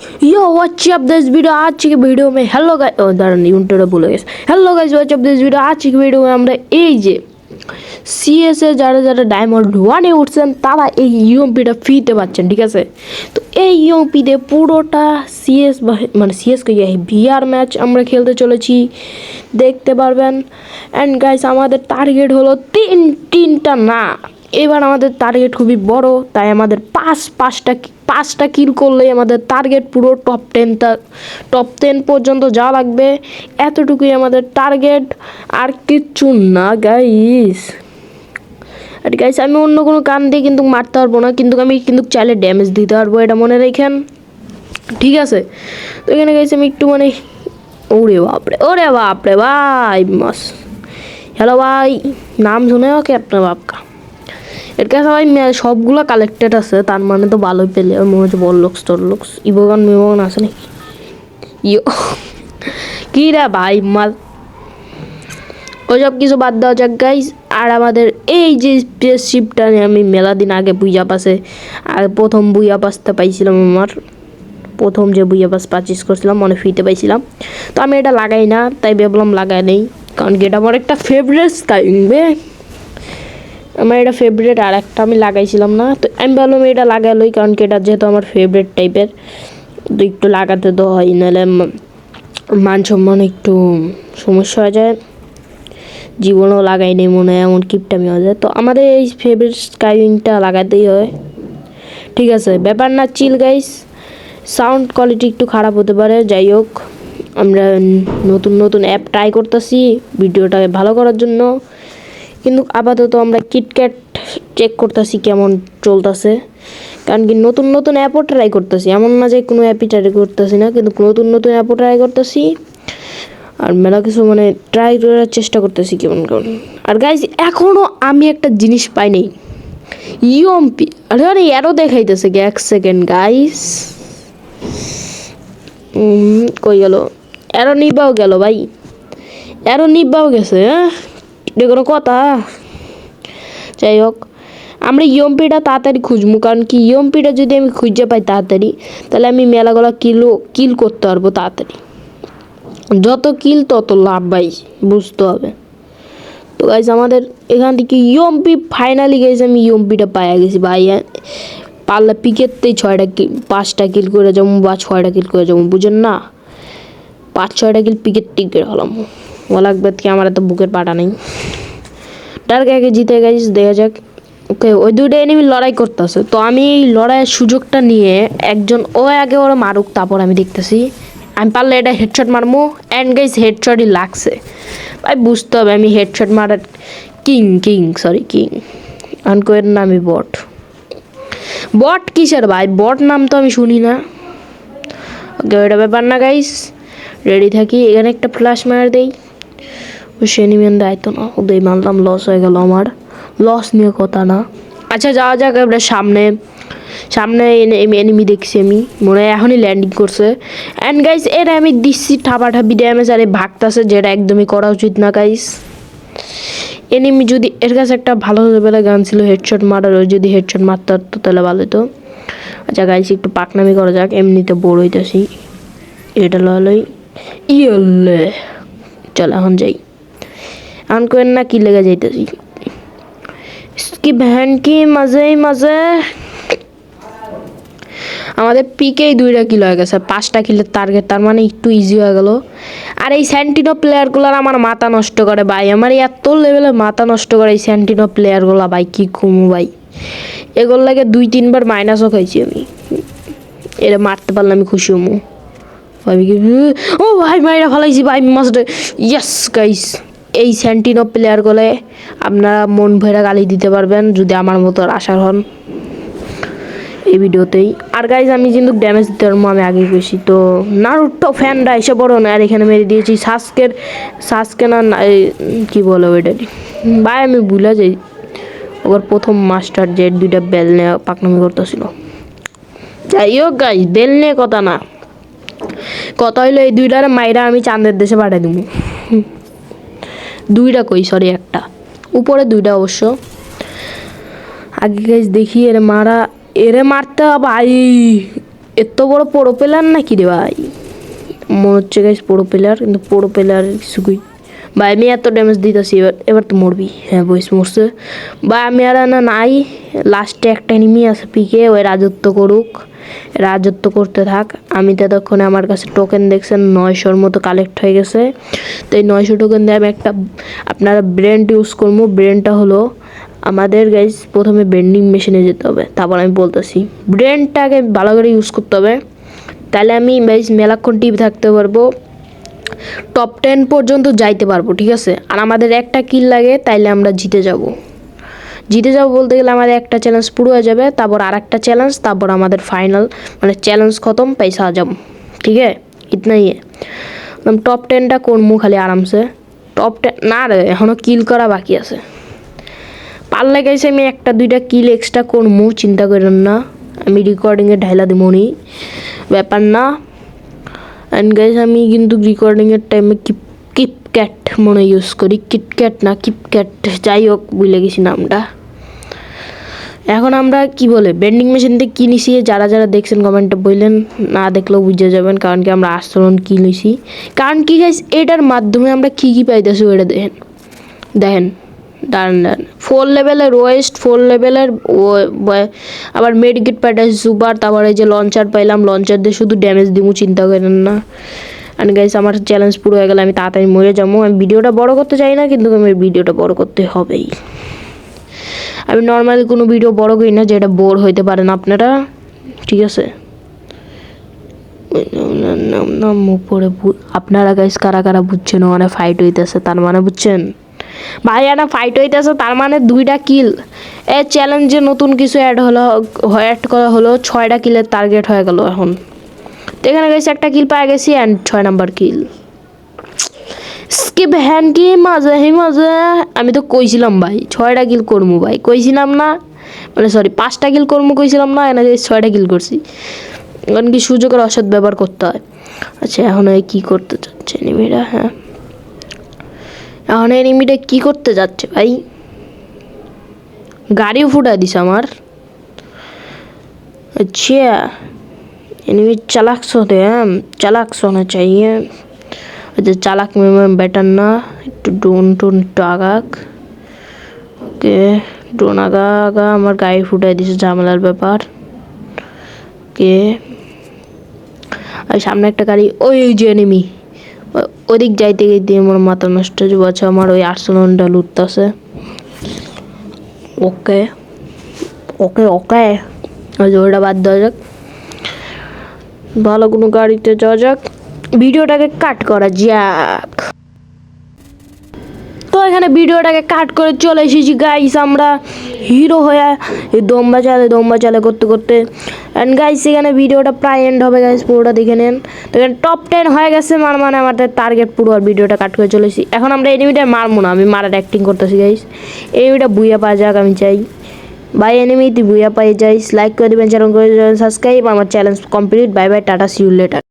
Yo WhatsApp this video आज की video में हेलो गाइस दाঁড়ান ইন্ট্রোটা ভুলে গেছি hello guys what's up this video आज की वीडियो में আমরা এই যে সিএস এ যারা যারা ডায়মন্ড 1 এ উঠছেন তারা এই ইউএমপিটা ফ্রিতে পাচ্ছেন ঠিক আছে। তো এই ইউএমপি দিয়ে পুরোটা সিএস মানে সিএস কে ভিআর ম্যাচ আমরা খেলতে চলেছি দেখতে পারবেন। এন্ড গাইস আমাদের টার্গেট হলো তিনটা না, এবার আমাদের টার্গেট খুবই বড়, তাই আমাদের পাঁচটা কিল করলেই আমাদের টার্গেট পুরো টপ 10 পর্যন্ত যাওয়া লাগবে। এতটুকুই আমাদের টার্গেট, আর কিচ্ছু না গাইস। আর গাইস আমি অন্য কোনো কান দিয়ে কিন্তু মারতে পারবো না, কিন্তু আমি কিন্তু চাইলে ড্যামেজ দিতে পারবো, এটা মনে রাখেন ঠিক আছে। তো এখানে গাইস আমি একটু মানে ওরে বাপরে ভাই মাস হ্যালো ভাই নাম শুনে ওকে আপনার বাপকা এর কাছে ভাই সবগুলো কালেক্টেড আছে, তার মানে তো ভালোই পেলে মনে হচ্ছে বললক্স ইভোগান আছে নাকি ইয়ো কী রে ভাই মাল ওসব কিছু বাদ দেওয়া যাক গাইস। আর আমাদের এই যে স্পেসশিপটা আমি মেলা দিন আগে বুইয়া পাসে আর প্রথম বুইয়া পাসটা পাইছিলাম, আমার প্রথম যে বুইয়া পাস পারচেস করছিলাম মনে ফ্রিতে পাইছিলাম, তো আমি এটা লাগাই না, তাই ভাবলাম লাগাই নেই, কারণ কি এটা আমার একটা ফেভারিট স্কাইবে, আমার এটা ফেভারিট। আর একটা আমি লাগাইছিলাম না, তো আমি ভাবলাম এটা লাগালোই, কারণ কি এটা যেহেতু আমার ফেভারিট টাইপের, তো একটু লাগাতে তো হয়, নাহলে মান সম্মান একটু সমস্যা হয়ে যায়, জীবনেও লাগাই নেই মনে হয় এমন কিপটামি হয়ে যায়। তো আমাদের এই ফেভারিট স্কাইউইংটা লাগাতেই হয় ঠিক আছে, ব্যাপার না চিল গাইস। সাউন্ড কোয়ালিটি একটু খারাপ হতে পারে, যাই হোক আমরা নতুন অ্যাপ ট্রাই করতেছি ভিডিওটা ভালো করার জন্য, কিন্তু আপাতত আমরা কিটক্যাট চেক করতেছি কেমন চলতেছে, কারণ কি নতুন অ্যাপও ট্রাই করতেছি, এমন না যে কোনো অ্যাপই ট্রাই করতেছি না, কিন্তু নতুন অ্যাপও ট্রাই করতেছি, আর মেলা কিছু মানে ট্রাই করার চেষ্টা করতেছি কেমন। আর গাইজ এখনও আমি একটা জিনিস পাই নাই ইউএমপি, আরে এরও দেখাইতেছে কি এক সেকেন্ড গাইস, কই গেল এরও নিবাও গেল ভাই, এরও নিবাও গেছে, হ্যাঁ এটা কোনো কথা। যাই হোক আমরা ইউএমপিটা তাড়াতাড়ি খুঁজবো, কারণ কি ইউএমপিটা যদি আমি খুঁজে পাই তাড়াতাড়ি, তাহলে আমি মেলাগুলো কিল করতে পারবো তাড়াতাড়ি, যত কিল তত লাভ ভাই বুঝতে হবে। তো গাইজ আমাদের এখান থেকে ইউএমপি ফাইনালি গাইজ আমি ইউএমপিটা পাইয়া গেছি ভাই, পারলে পিকেরতেই 5টা কিল করে যাবো বা 6টা কিল করে যাবো, বুঝেন না, 5-6টা কিল পিকের টিকে হলাম, ও লাগবে কি আমার এত বুকের পাটা নেই। টার্গেট আগে জিতে গাইজ দেখা যাক। ওকে ওই দুইটা এনিমি লড়াই করতেছে, তো আমি এই লড়াইয়ের সুযোগটা নিয়ে একজন আগে ওরা মারুক, তারপর আমি দেখতেছি আমি পারলে এটা হেডশট মারবো। অ্যান্ড গাইজ হেডশটই লাগছে ভাই, বুঝতে হবে আমি হেডশট মারার কিং আনকোয়ের না, আমি বট কিসের ভাই, বট নাম তো আমি শুনি না। ওকে ওইটা ব্যাপার না গাইজ, রেডি থাকি, এখানে একটা ফ্ল্যাশ মার দেই, ওই সেনিমেন দায়িত্ব না ওদের মানলাম, লস হয়ে গেল আমার, লস নিয়ে কথা না। আচ্ছা যাওয়া যাক এবার সামনে এনিমি দেখছি আমি, মনে হয় এখনই ল্যান্ডিং করছে। অ্যান্ড গাইস এর আমি দিচ্ছি ঠাপাঠাপি ড্যামেজ, আর ভাগতাছে, যেটা একদমই করা উচিত না গাইস। এনিমি যদি এর কাছে একটা ভালো লেভেলের গান ছিল হেডশট মারার, ওই যদি হেডশট মারতে পারতো তাহলে ভালো হতো। আচ্ছা গাইস একটু পাকনামি করা যাক, এমনিতে বোর হইতেছি, এটা লই ইয়ে চল এখন যাই, এখন করেন না কি লেগে যাইতেছি কি ভ্যান কি মজে। আমাদের পিকেই 2টা কিল হয়ে গেছে, 5টা কিলের টার্গেট, তার মানে একটু ইজি হয়ে গেল। আর এই স্যান্টিনো প্লেয়ারগুলোর আমার মাথা নষ্ট করে ভাই, আমার এত লেভেলে মাথা নষ্ট করে এই স্যান্টিনো প্লেয়ারগুলো ভাই, কি কমু ভাই, এগুলো লাগে 2-3 বার মাইনাসও খাইছি আমি, এরা মারতে পারলে আমি খুশি হমু ভাবি কি ও ভাই মাইরা ফেলাইছি ভাই মাস্ট ইয়েস গাইস। এই স্যান্টিনো প্লেয়ারগুলো আপনারা মন ভরে গালি দিতে পারবেন যদি আমার মতো আশার হন এই ভিডিওতেই। আর গাইজ আমি কিন্তু ড্যামেজ দিতে পারবো, আমি আগে বেশি, তো নারুটো ফ্যানরা এসে বড় না, আর এখানে মেরে দিয়েছি সাসকে না কী বলে ওইটারই ভাই, আমি ভুলে যাই ওর প্রথম মাস্টার যে 2টা বেল নিয়ে পাকনামি করতেছিল। যাই হোক গাইজ বেল নিয়ে কথা না, কথা হইলো এই 2টার মাইরা আমি চাঁদের দেশে পাঠিয়ে দেবো, 2টা কই সরি একটা উপরে 2টা অবশ্য। আগে গাইজ দেখি এরে মারতে ভাই, এত বড় প্রো প্লেয়ার নাকি রে ভাই? মনে হচ্ছে গাইস প্রো প্লেয়ার, কিন্তু প্রো প্লেয়ার কিছুই ভাই। আমি এত ড্যামেজ দিতেছি, এবার তো মরবি। হ্যাঁ বইস মরছে ভাই। আমি আর না নাই, লাস্টে একটা এনিমি আছে পিকে, ওই রাজত্ব করুক, রাজত্ব করতে থাক। আমি ততক্ষণে আমার কাছে টোকেন দেখছেন 900-র মতো কালেক্ট হয়ে গেছে। তো এই 900 টোকেন দিয়ে আমি একটা আপনারা ব্রেন্ড ইউজ করবো। ব্রেনটা হলো আমাদের গাইস প্রথমে বেন্ডিং মেশিনে যেতে হবে, তারপর আমি বলতেছি ব্রেনটাকে ভালো করে ইউজ করতে হবে। তাহলে আমি গাইস মেলাক্ষণ টিভি থাকতে পারবো, টপ 10 পর্যন্ত যাইতে পারবো, ঠিক আছে। আর আমাদের একটা কিল লাগে, তাইলে আমরা জিতে যাব বলতে গেলে আমাদের একটা চ্যালেঞ্জ পুরো হয়ে যাবে, তারপর আর একটা চ্যালেঞ্জ, তারপর আমাদের ফাইনাল, মানে চ্যালেঞ্জ খতম, পয়সা আজম। ঠিক আছে, ইতনাই টপ 10টা করবো খালি আরামসে। টপ 10 না রে, এখনও কিল করা বাকি আছে। পারলে গেছে আমি একটা দুইটা কিল এক্সট্রা করবো, চিন্তা করেন না। আমি রেকর্ডিংয়ে ঢাইলা দেবনি, ব্যাপার না। অ্যান্ড গাইজ আমি কিন্তু রেকর্ডিংয়ের টাইমে কিপক্যাট মনে ইউজ করি, কিটক্যাট না কিপক্যাট, যাই হোক ভুলে গেছি নামটা। এখন আমরা কি বলে বেন্ডিং মেশিন থেকে কী নিছি, যারা যারা দেখছেন কমেন্টে বললেন, না দেখলেও বুঝে যাবেন। কারণ কি আমরা আস্তরণ কী নিছি, কারণ কি গাইজ এটার মাধ্যমে আমরা কী কী পাইতেছি ওইটা দেখেন দাঁড়ান 4 লেভেলের ওয়েস্ট, 4 লেভেলের আবার মেডিকেট পাইতেছি সুপার, তারপর এই যে লঞ্চার পাইলাম, লঞ্চার দিয়ে শুধু ড্যামেজ দিব, চিন্তা করেন না। অ্যান্ড গাইস আমার চ্যালেঞ্জ পুরো হয়ে গেলে আমি তাড়াতাড়ি মরে যাবো। আমি ভিডিওটা বড় করতে চাই না, কিন্তু আমি ভিডিওটা বড় করতে হবেই। আমি নর্মালি কোনো ভিডিও বড় করি না যেটা বোর হইতে পারেন আপনারা, ঠিক আছে। উপরে আপনারা গাইস কারা কারা বুঝছেন ওখানে ফাইট হইতেছে, তার মানে বুঝছেন ভাই একটা ফাইট হইতেছে, তার মানে 2টা কিল। এই চ্যালেঞ্জে নতুন কিছু অ্যাড করা হলো, 6টা কিলের টার্গেট হয়ে গেল এখন। তো এখানে গেছি একটা কিল পাই গেছি, and 6 number kill. Skip hand কি মজা হে মজা। আমি তো কইছিলাম ভাই 6টা কিল করবো, ভাই কইছিলাম না, মানে সরি 5টা কিল করবো কইছিলাম না, এনে 6টা কিল করছি। কারণ কি সুযোগের অসৎ ব্যবহার করতে হয়। আচ্ছা এখন কি করতে চাচ্ছে এনিমিরা? হ্যাঁ এখন এনিমিটা কি করতে যাচ্ছে ভাই? গাড়িও ফুটা দিছে আমার। अच्छा एनिमी चालाक से होते हैं, चालाक से होना चाहिए। अच्छा चालाक में मैं बेटर ना, ड्रोन একটু আগাক। ওকে ড্রোন আগা আমার গাড়ি ফুটাই দিছে, ঝামেলার ব্যাপার। ওকে আর সামনে একটা গাড়ি, ওই যে এনিমি, ওদিক যাইতে গিয়ে আমার মাথা নষ্ট হয়ে যাচ্ছে। আমার ওই আর্সেনালটা লুটতেছে। ওকে ওকে ওকে ওটা বাদ দেওয়া যাক, ভালো কোনো গাড়িতে যাওয়া যাক, ভিডিওটাকে কাট করা যাক। তো এখানে ভিডিওটাকে কাট করে চলে এসেছি গাইস আমরা হিরো হয়ে দম্বা চালে করতে করতে। অ্যান্ড গাইস এখানে ভিডিওটা প্রায় এন্ড হবে গাইস, পুরোটা দেখে নেন। তো এখানে টপ 10 হয়ে গেছে, মানে আমাদের টার্গেট পুরো। আর ভিডিওটা কাট করে চলেছি। এখন আমরা এনিমিটা মারবো না, আমি মারার অ্যাক্টিং করতেছি গাইস। এনিমিটা বুইয়া পাওয়া যাক আমি চাই ভাই, এনিমি তুই বুইয়া পাই যাইস। লাইক করে দেবেন, চ্যানেল করে সাবস্ক্রাইব। আমার challenge complete. Bye bye, tata, see you letter.